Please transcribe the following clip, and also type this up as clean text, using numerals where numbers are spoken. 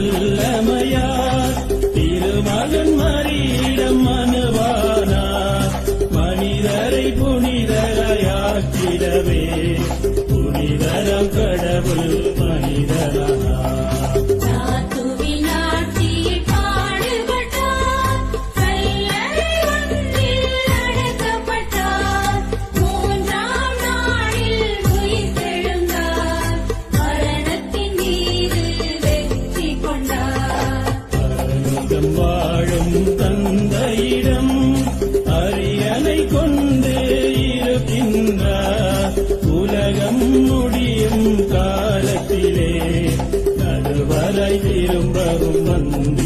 வல்லமையார் திருமகன் மரியிடம் மனுவானார் மனிதரை புனிதராயாக்கிடவே புனிதரம் கடவுள் மனிதரானார். வாழும் தந்தையிடம் அரியணை கொண்டு இருக்கின்றார். உலகம் முடியும் காலத்திலே நடுவரை திரும்பவும் வந்து